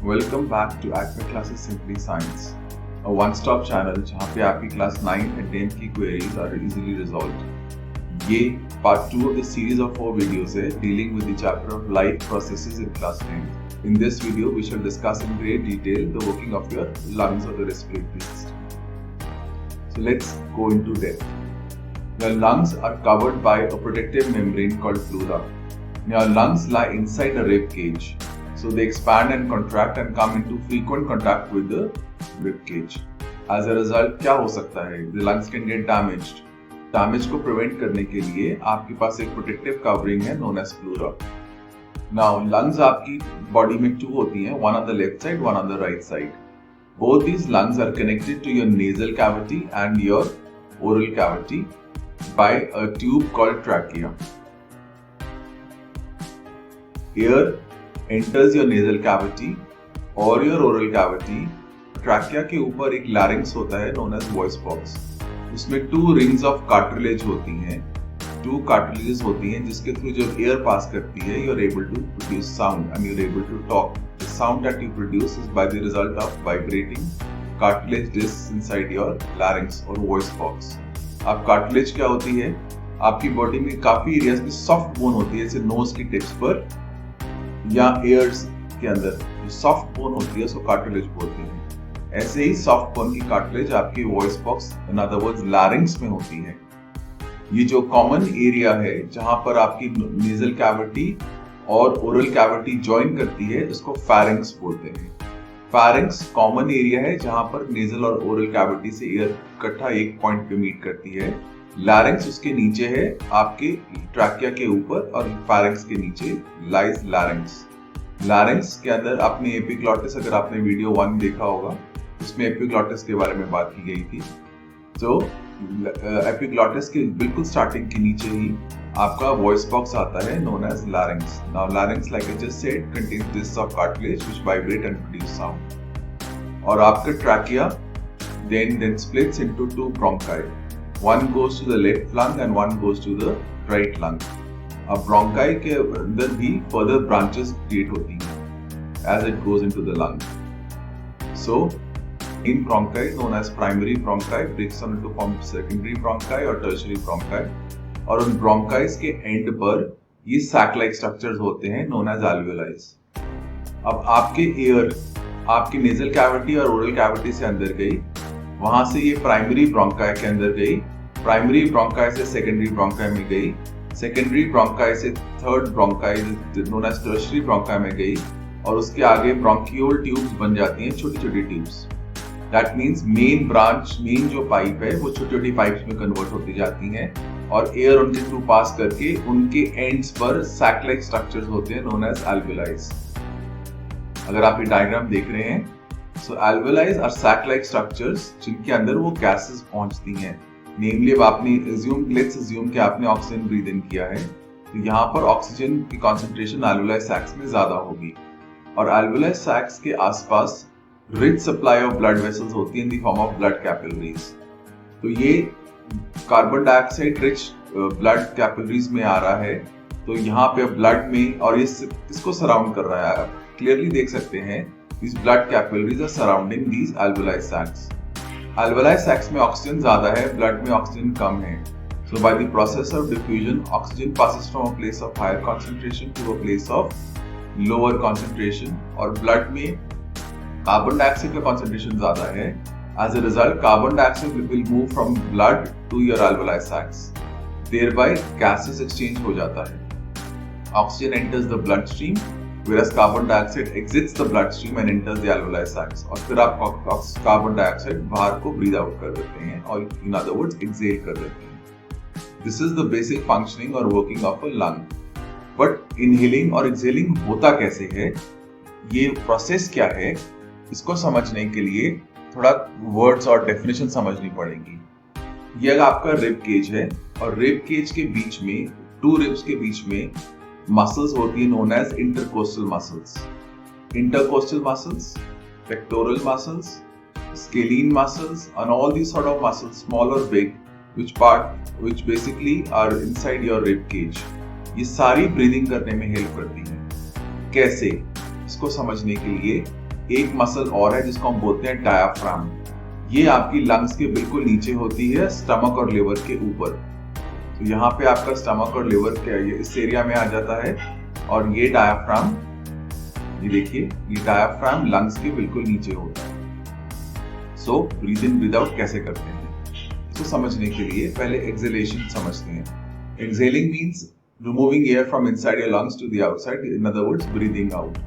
Welcome back to Acme Classes Simply Science, a one-stop channel जहाँ पे आपकी class 9 and 10 की queries are easily resolved। ये part 2 of the series of 4 videos है dealing with the chapter of life processes in class 10. In this video, we shall discuss in great detail the working of your lungs or the respiratory system. So let's go into depth. Your lungs are covered by a protective membrane called pleura. Your lungs lie inside a rib cage. So they expand and contract and come into frequent contact with the rib cage. As a result, क्या हो सकता है? The lungs can get damaged. Damage को prevent करने के लिए आपके पास एक protective covering है known as pleura. Now, lungs आपकी body में 2 होती हैं, one on the left side, one on the right side. Both these lungs are connected to your nasal cavity and your oral cavity by a tube called trachea. Air enters your nasal cavity or your oral cavity. Trachea के ऊपर एक larynx होता है known as voice box. उसमें 2 rings of cartilage होती हैं, 2 cartilages होती हैं जिसके थ्रू जब एयर पास करती है you are able to produce sound and you are able to talk. The sound that you produce is by the result of vibrating cartilage discs inside your larynx or voice box. अब cartilage क्या होती है? आपकी body में काफी areas में soft bone होती है, जैसे नोज की टिप्स पर या एयर्स के अंदर जो सॉफ्ट बोन होती है उसको कार्टिलेज बोलते हैं। ऐसे ही सॉफ्ट बोन की कार्टिलेज आपकी voice box in other words larynx में होती है। ये जो कॉमन एरिया है जहां पर आपकी नेजल कैविटी और ओरल कैविटी ज्वाइन करती है उसको फेरिंक्स बोलते हैं। फेरिंक्स कॉमन एरिया है जहां पर नेजल और ओरल कैविटी से एयर इकट्ठा एक पॉइंट पे मीट करती है। लैरिंक्स उसके नीचे है, आपके ट्रैकिया के ऊपर, और फेरिंक्स के नीचे लाइज लैरिंक्स। लैरिंक्स के अंदर आपने एपिग्लॉटिस, अगर आपने वीडियो 1 देखा होगा उसमें एपिग्लॉटिस के बारे में बात की गई थी। तो एपिग्लॉटिस के बिल्कुल स्टार्टिंग के नीचे ही आपका वॉइस बॉक्स आता है known as larynx. Now larynx, like I just said, contains discs of cartilage which vibrate and produce sound. और आपका trachea then splits into 2 bronchi. One goes to the left lung and one goes to the right lung. अब bronchi के अंदर भी further branches create होती हैं as it goes into the lung. So, in bronchi known as primary bronchi breaks down into form secondary bronchi or tertiary bronchi. और उन bronchi के end पर ये sac-like structures होते हैं known as alveoli. अब आपके एयर आपकी nasal cavity और oral cavity से अंदर गई, वहां से ये प्राइमरी ब्रोंकाई के अंदर गई, प्राइमरी ब्रोंकाई से सेकेंडरी ब्रोंकाई में गई, सेकेंडरी ब्रोंकाई से third bronchi known as tertiary bronchi में गई, और उसके आगे ब्रोंकियोल ट्यूब्स बन जाती हैं, छोटी छोटी tubes. That means main branch, main जो पाइप है वो छोटी छोटी पाइप्स में कन्वर्ट होती जाती हैं और एयर उनके थ्रू पास करके उनके एंड्स पर सैक लाइक स्ट्रक्चर्स होते हैं नोन एज एल्वेओलाई। अगर आप ये डायग्राम देख रहे हैं, So alveoli are sac-like structures जिनके अंदर वो gases पहुंचती हैं। Namely, अब आपने let's assume कि आपने ऑक्सीजन ब्रीथ इन किया है, तो यहाँ पर ऑक्सीजन की concentration alveoli sacs में ज्यादा होगी, और alveoli sacs के आसपास rich supply of blood vessels होती है in the form of blood capillaries। तो ये carbon dioxide rich blood capillaries में आ रहा है, तो यहाँ पे ब्लड में, और ये इसको सराउंड कर रहा है, आप क्लियरली देख सकते हैं these blood capillaries are surrounding these alveoli sacs. Alveoli sacs में ऑक्सीजन ज्यादा है, ब्लड में ऑक्सीजन कम है. So by the process of diffusion, oxygen passes from a place of higher concentration to a place of lower concentration, और blood में carbon dioxide का concentration ज्यादा है. As a result, carbon dioxide will move from blood to your alveoli sacs. Thereby, gases exchange हो जाता है. Oxygen enters the bloodstream, whereas carbon dioxide exits the bloodstream and enters the alveoli sacs. और फिर आप carbon dioxide बाहर को breathe out कर देते हैं, और in other words exhale कर देते हैं. This is the basic functioning or working of a lung. But inhaling और exhaling होता कैसे है, ये प्रोसेस क्या है, इसको समझने के लिए थोड़ा वर्ड्स और डेफिनेशन समझनी पड़ेगी. ये आपका रिब केज है, और रिब केज के बीच में 2 रिब्स के बीच में muscles होती है known as intercostal muscles. Intercostal muscles, pectoral muscles, scalene muscles, and all these sort of muscles, small or big, which basically are inside your rib cage. ये सारी ब्रीदिंग करने में हेल्प करती हैं। कैसे? इसको समझने के लिए एक मसल और है जिसको हम बोलते हैं डायाफ्राम। ये आपकी लंग्स के बिल्कुल नीचे होती है, स्टमक और लिवर के ऊपर। तो यहाँ पे आपका स्टमक और लिवर क्या है, इस एरिया में आ जाता है। और ये डायाफ्राम, ये देखिए, ये डायाफ्राम लंग्स के बिल्कुल नीचे होता है। सो ब्रीथ इन ब्रीथ आउट कैसे करते हैं, इसको समझने के लिए पहले एक्सहेलेशन समझते हैं। Exhaling means removing air from inside your lungs to the outside, in other words breathing out.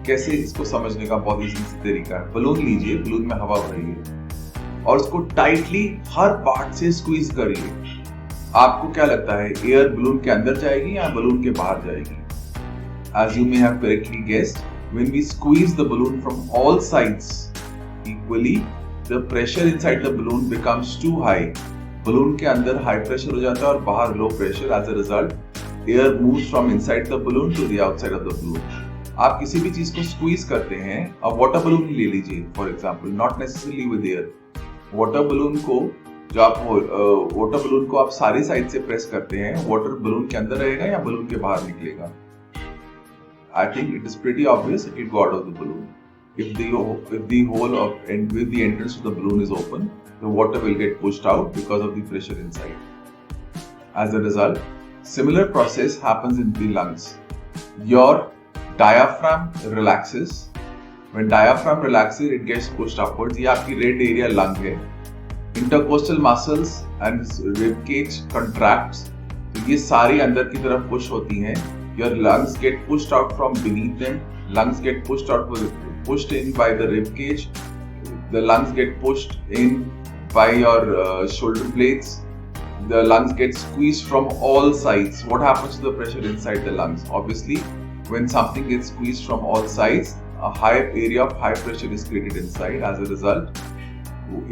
कैसे, इसको समझने का बहुत इजी तरीका है। बलून लीजिए, बलून में हवा भरिए और उसको टाइटली हर पार्ट से स्क्वीज करिए। आपको क्या लगता है, एयर बलून के अंदर जाएगी या बलून के बाहर जाएगी? As you may have correctly guessed, when we squeeze the balloon from all sides equally, the pressure inside the balloon becomes too high. Balloon के अंदर हाई प्रेशर हो जाता है और बाहर low pressure. As a result, air moves from inside the balloon to the outside of the balloon. आप किसी भी चीज को स्क्वीज करते हैं, अब वाटर बलून ले लीजिए for example, not necessarily with air. Water balloon को जो आप वाटर बलून को आप सारी साइड से प्रेस करते हैं, वाटर बलून के अंदर रहेगा या बलून के बाहर निकलेगा? I think it is pretty obvious it will go out of the balloon. If the hole of and with the entrance to the balloon is open, the water will get pushed out because of the pressure inside. As a result, similar process happens in the lungs. Your diaphragm relaxes. When diaphragm relaxes, it gets pushed upwards. ये आपकी red area lung है. Intercostal muscles and rib cage contracts. तो ये सारी अंदर की तरफ push होती हैं. Your lungs get pushed out from beneath them. Lungs get pushed in by the rib cage. The lungs get pushed in by your shoulder blades. The lungs get squeezed from all sides. What happens to the pressure inside the lungs? Obviously, when something gets squeezed from all sides, a high area of high pressure is created inside. As a result,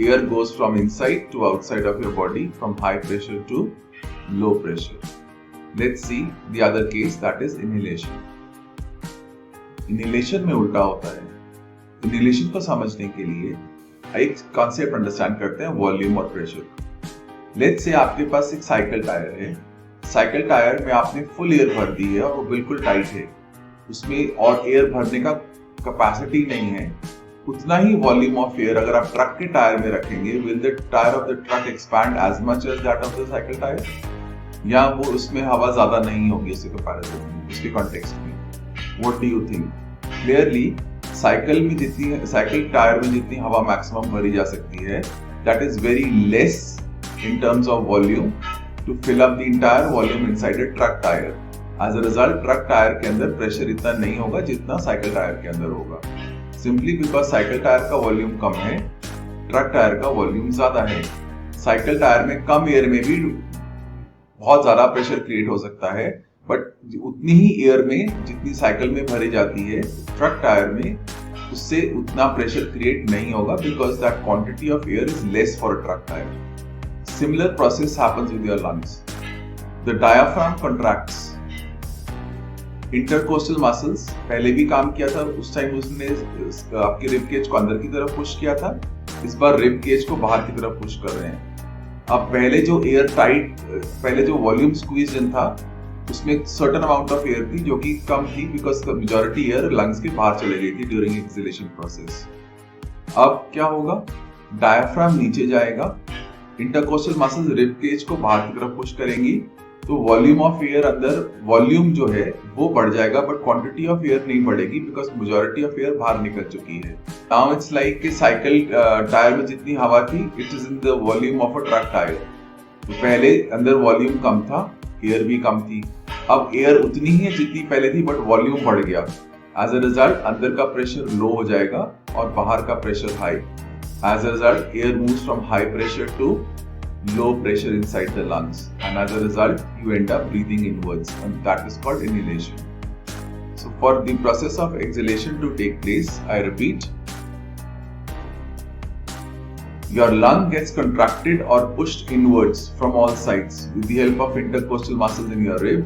air goes from inside to outside of your body, from high pressure to low pressure. Let's see the other case, that is inhalation. Inhalation में उल्टा होता है। Inhalation को समझने के लिए एक concept understand करते हैं, वॉल्यूम और प्रेशर। लेट्स से आपके पास एक साइकिल टायर है। साइकिल टायर में आपने फुल एयर भर दी है और वो बिल्कुल टाइट है, उसमें और एयर भरने का कैपेसिटी नहीं है। उतना ही वॉल्यूम ऑफ एयर अगर आप ट्रक के टायर में रखेंगे, will the tyre of the truck expand as much as that of the cycle tyre, या वो उसमें हवा ज्यादा नहीं होगी उसके कंपैरिजन में, उसके कॉन्टेक्स्ट में? What do you think? Clearly cycle tyre में जितनी हवा मैक्सिमम भरी जा सकती है, that is very less in terms of volume to fill up the entire volume inside a truck tyre. As a result, truck tyre के अंदर pressure इतना नहीं होगा जितना साइकिल टायर के अंदर होगा, सिंपली बिकॉज साइकिल टायर का वॉल्यूम कम है, ट्रक टायर का वॉल्यूम ज्यादा है। साइकिल टायर में कम एयर में भी बहुत ज्यादा प्रेशर क्रिएट हो सकता है, बट उतनी ही एयर में जितनी साइकिल में भरी जाती है, ट्रक टायर में उससे उतना प्रेशर क्रिएट नहीं होगा, because that quantity of air is less for a truck tyre. Similar process happens with your lungs. The diaphragm contracts. Intercostal muscles पहले भी काम किया था, उस टाइम उसने आपके रिब केज को अंदर की तरफ पुश किया था, इस बार रिब केज को बाहर की तरफ पुश कर रहे हैं। अब पहले जो एयर टाइट, पहले जो वॉल्यूम स्क्वीज इन था, उसमें सर्टेन अमाउंट ऑफ एयर थी जो कि कम थी, बिकॉज मेजॉरिटी एयर लंग्स के बाहर चले गई थी ड्यूरिंग एक्सहेलेशन प्रोसेस। अब क्या होगा, डायफ्राम नीचे जाएगा, इंटरकोस्टल मसल्स रिब केज को बाहर की तरफ पुश करेंगी, तो वॉल्यूम ऑफ एयर अंदर, वॉल्यूम जो है वो बढ़ जाएगा, बट क्वांटिटी ऑफ एयर नहीं बढ़ेगी, बिकॉज मेजॉरिटी ऑफ एयर बाहर निकल चुकी है। नाउ इट्स लाइक कि साइकिल टायर में जितनी हवा थी, it is in the volume of a truck tyre. तो पहले अंदर वॉल्यूम कम था, एयर भी कम थी, अब एयर उतनी ही है जितनी पहले थी, बट वॉल्यूम बढ़ गया। एज अ रिजल्ट, अंदर का प्रेशर लो हो जाएगा और बाहर का pressure high. As a result, air moves from high pressure to low pressure inside the lungs, and as a result you end up breathing inwards, and that is called inhalation. So for the process of exhalation to take place, I repeat, your lung gets contracted or pushed inwards from all sides with the help of intercostal muscles in your rib.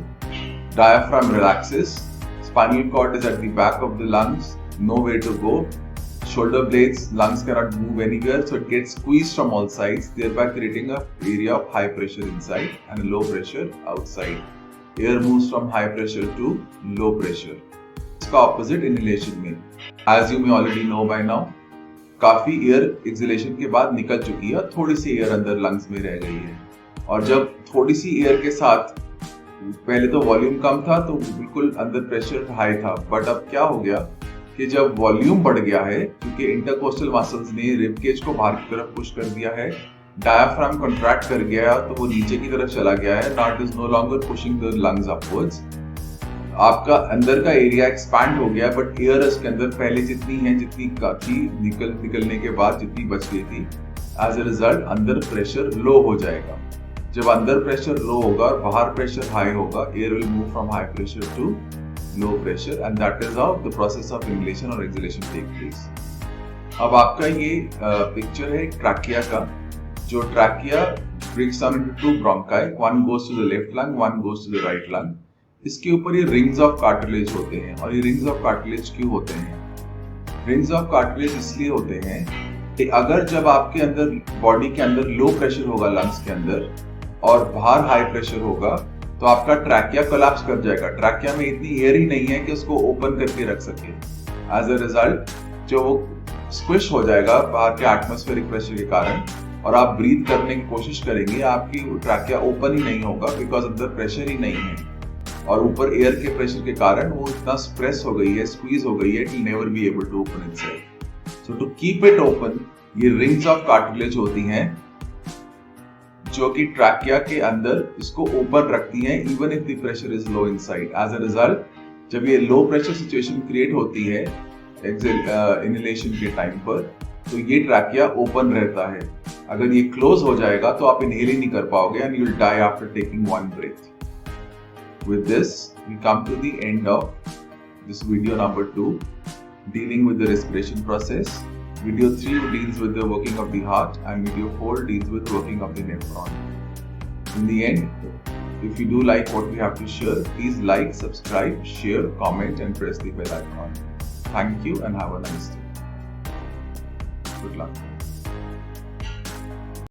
Diaphragm relaxes, spinal cord is at the back of the lungs, nowhere to go. Shoulder blades, lungs cannot move anywhere, so it gets squeezed from all sides, thereby creating an area of high pressure inside and low pressure outside. Air moves from high pressure to low pressure. इसका opposite inhalation में. As you may already know by now, काफी air exhalation के बाद निकल चुकी है, थोड़ी सी air अंदर लंग्स में रह गई है। और जब थोड़ी सी एयर के साथ, पहले तो वॉल्यूम कम था तो बिल्कुल अंदर प्रेशर हाई था, बट अब क्या हो गया कि जब वॉल्यूम बढ़ गया है, क्योंकि इंटरकोस्टल मसल्स ने रिब केज को बाहर की तरफ पुश कर दिया है, डायाफ्राम कॉन्ट्रैक्ट कर गया है, तो वो नीचे की तरफ चला गया है। Now it is no longer pushing the lungs upwards. आपका अंदर का एरिया एक्सपैंड हो गया, बट एयर इसके अंदर पहले जितनी है, जितनी थी निकलने के बाद जितनी बच गई थी, एज ए रिजल्ट अंदर प्रेशर लो हो जाएगा। जब अंदर प्रेशर लो होगा और बाहर प्रेशर हाई होगा, air will move from high pressure to low pressure, and that is how the process of inhalation और एक्सहेलेशन टेक प्लेस। अब आपका ये पिक्चर है ट्रैकिया का, जो trachea breaks down into two bronchi, one goes to the left lung, one goes to the right lung। इसके ऊपर ये रिंग्स ऑफ कार्टिलेज होते हैं। और ये रिंग्स ऑफ कार्टिलेज क्यों होते हैं? रिंग्स ऑफ कार्टिलेज इसलिए होते हैं कि अगर जब आपके अंदर, बॉडी के अंदर लो प्रेशर होगा लंग्स के अंदर और बाहर हाई प्रेशर होगा, तो आपका ट्रैकिया कोलैप्स कर जाएगा। ट्रैकिया में इतनी एयर ही नहीं है कि उसको ओपन करके रख सके। एज अ रिजल्ट जो वो स्क्विश हो जाएगा बाहर के एटमॉस्फेरिक प्रेशर के कारण, और आप ब्रीथ करने की कोशिश करेंगे, आपकी ट्रैकिया ओपन ही नहीं होगा, बिकॉज अंदर प्रेशर ही नहीं है। और ऊपर एयर के प्रेशर के कारण वो इतना स्प्रेस हो गई है, स्क्वीज हो गई है, it will never be able to open itself. So to keep it open, ये रिंग्स ऑफ कार्टिलेज होती हैं जो कि ट्रैकिया के अंदर इसको ओपन रखती हैं, even if the pressure is low inside. As a result जब ये लो प्रेशर सिचुएशन क्रिएट होती है इनहेलेशन के टाइम पर, तो ये ट्रैकिया ओपन रहता है। अगर ये क्लोज हो जाएगा तो आप इनहेल ही नहीं कर पाओगे, and you will die after taking one breath. With this, we come to the end of this video number 2, dealing with the respiration process. Video 3 deals with the working of the heart, and video 4 deals with working of the nephron. In the end, if you do like what we have to share, please like, subscribe, share, comment, and press the bell icon. Thank you and have a nice day. Good luck.